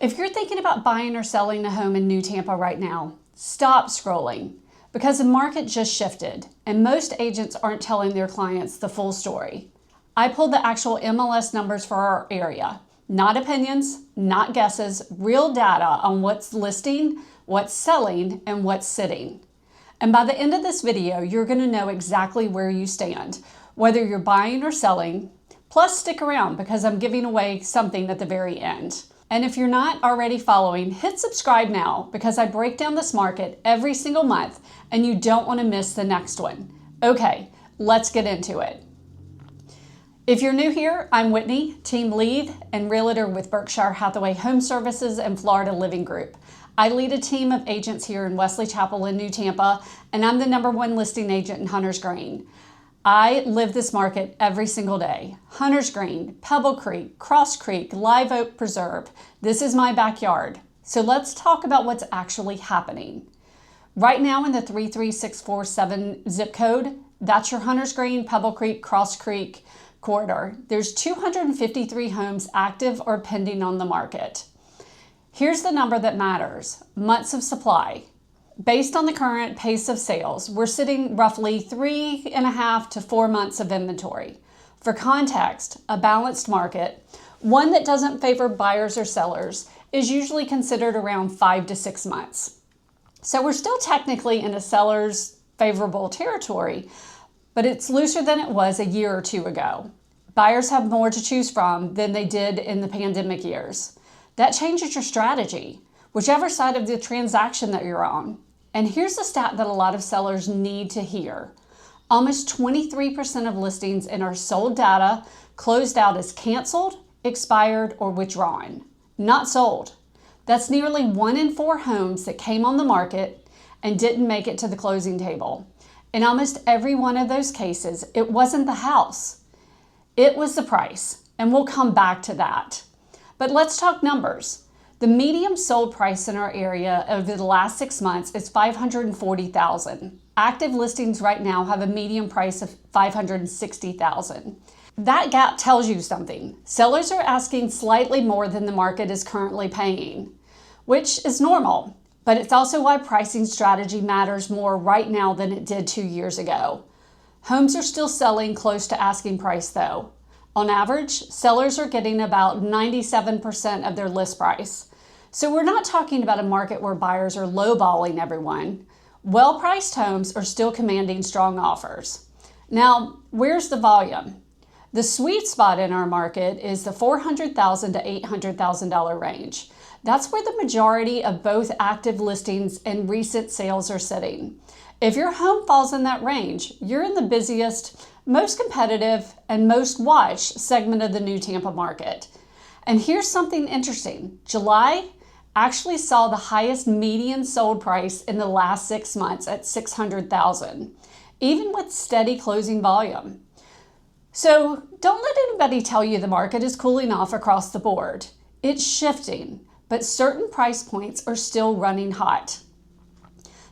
If you're thinking about buying or selling a home in New Tampa right now, stop scrolling because the market just shifted and most agents aren't telling their clients the full story. I pulled the actual MLS numbers for our area, not opinions, not guesses, real data on what's listing, what's selling, and what's sitting. And by the end of this video, you're going to know exactly where you stand, whether you're buying or selling. Plus, stick around because I'm giving away something at the very end. And if you're not already following, hit subscribe now because I break down this market every single month and you don't want to miss the next one. Okay, let's get into it. If you're new here, I'm Whitney, team lead and realtor with Berkshire Hathaway Home Services and Florida Living Group. I lead a team of agents here in Wesley Chapel in New Tampa, and I'm the #1 listing agent in Hunters Green. I live this market every single day. Hunters Green, Pebble Creek, Cross Creek, Live Oak Preserve. This is my backyard. So let's talk about what's actually happening. Right now in the 33647 zip code, that's your Hunters Green, Pebble Creek, Cross Creek corridor. There's 253 homes active or pending on the market. Here's the number that matters: months of supply. Based on the current pace of sales, we're sitting roughly 3.5 to 4 months of inventory. For context, a balanced market, one that doesn't favor buyers or sellers, is usually considered around 5 to 6 months. So we're still technically in a seller's favorable territory, but it's looser than it was a year or two ago. Buyers have more to choose from than they did in the pandemic years. That changes your strategy, whichever side of the transaction that you're on. And here's a stat that a lot of sellers need to hear. Almost 23% of listings in our sold data closed out as canceled, expired, or withdrawn, not sold. That's nearly 1 in 4 homes that came on the market and didn't make it to the closing table. In almost every one of those cases, it wasn't the house. It was the price, and we'll come back to that. But let's talk numbers. The median sold price in our area over the last 6 months is $540,000. Active listings right now have a median price of $560,000. That gap tells you something. Sellers are asking slightly more than the market is currently paying, which is normal, but it's also why pricing strategy matters more right now than it did 2 years ago. Homes are still selling close to asking price though. On average, sellers are getting about 97% of their list price. So we're not talking about a market where buyers are lowballing everyone. Well-priced homes are still commanding strong offers. Now, where's the volume? The sweet spot in our market is the $400,000 to $800,000 range. That's where the majority of both active listings and recent sales are sitting. If your home falls in that range, you're in the busiest, most competitive, and most watched segment of the New Tampa market. And here's something interesting. July actually saw the highest median sold price in the last 6 months at $600,000, even with steady closing volume. So don't let anybody tell you the market is cooling off across the board. It's shifting, but certain price points are still running hot.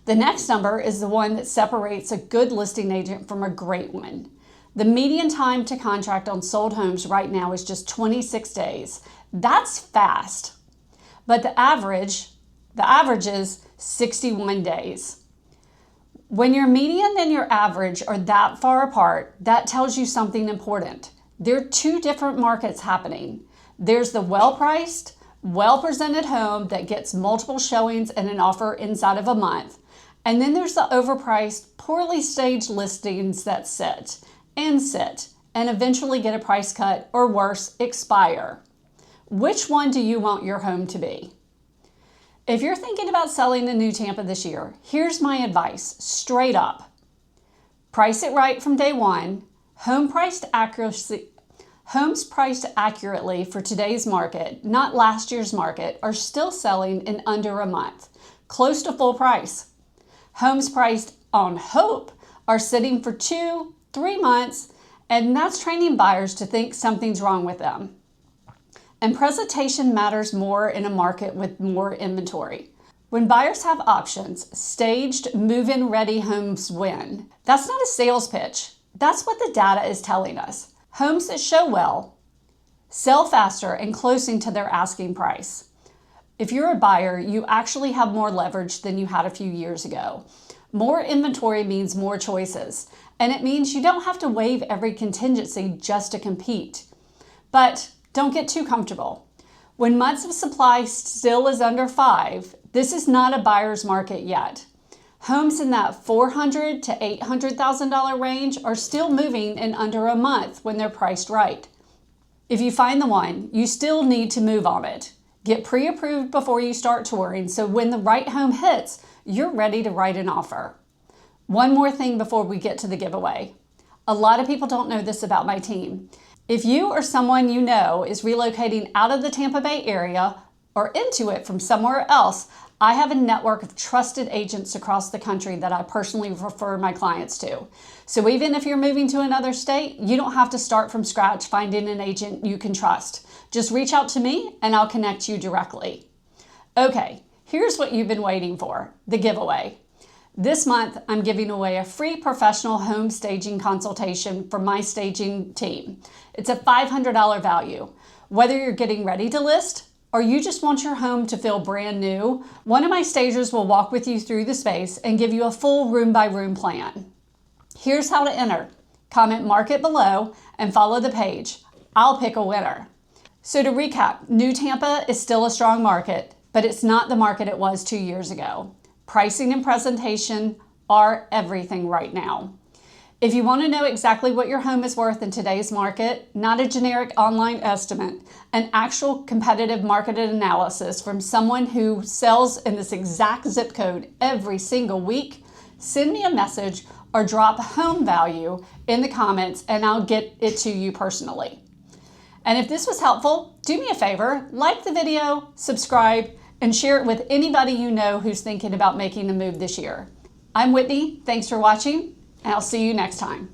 The next number is the one that separates a good listing agent from a great one. The median time to contract on sold homes right now is just 26 days. That's fast. But the average is 61 days. When your median and your average are that far apart, that tells you something important. There are 2 different markets happening. There's the well-priced, well-presented home that gets multiple showings and an offer inside of a month. And then there's the overpriced, poorly staged listings that sit and eventually get a price cut or worse, expire. Which one do you want your home to be? If you're thinking about selling in New Tampa this year, here's my advice, straight up. Price it right from day one. Homes priced accurately for today's market, not last year's market, are still selling in under a month, close to full price. Homes priced on hope are sitting for 2, 3 months, and that's training buyers to think something's wrong with them. And presentation matters more in a market with more inventory. When buyers have options, staged, move-in ready homes win. That's not a sales pitch. That's what the data is telling us. Homes that show well, sell faster and closing to their asking price. If you're a buyer, you actually have more leverage than you had a few years ago. More inventory means more choices, and it means you don't have to waive every contingency just to compete. But don't get too comfortable. When months of supply still is under 5, this is not a buyer's market yet. Homes in that $400,000 to $800,000 range are still moving in under a month when they're priced right. If you find the one, you still need to move on it. Get pre-approved before you start touring, so when the right home hits, you're ready to write an offer. One more thing before we get to the giveaway. A lot of people don't know this about my team. If you or someone you know is relocating out of the Tampa Bay area or into it from somewhere else, I have a network of trusted agents across the country that I personally refer my clients to. So even if you're moving to another state, you don't have to start from scratch finding an agent you can trust. Just reach out to me and I'll connect you directly. Okay, here's what you've been waiting for, the giveaway. This month, I'm giving away a free professional home staging consultation from my staging team. It's a $500 value. Whether you're getting ready to list or you just want your home to feel brand new, one of my stagers will walk with you through the space and give you a full room-by-room plan. Here's how to enter. Comment market below and follow the page. I'll pick a winner. So to recap, New Tampa is still a strong market, but it's not the market it was 2 years ago. Pricing and presentation are everything right now. If you want to know exactly what your home is worth in today's market, not a generic online estimate, an actual competitive market analysis from someone who sells in this exact zip code every single week, send me a message or drop home value in the comments and I'll get it to you personally. And if this was helpful, do me a favor, like the video, subscribe, and share it with anybody you know who's thinking about making a move this year. I'm Whitney, thanks for watching, and I'll see you next time.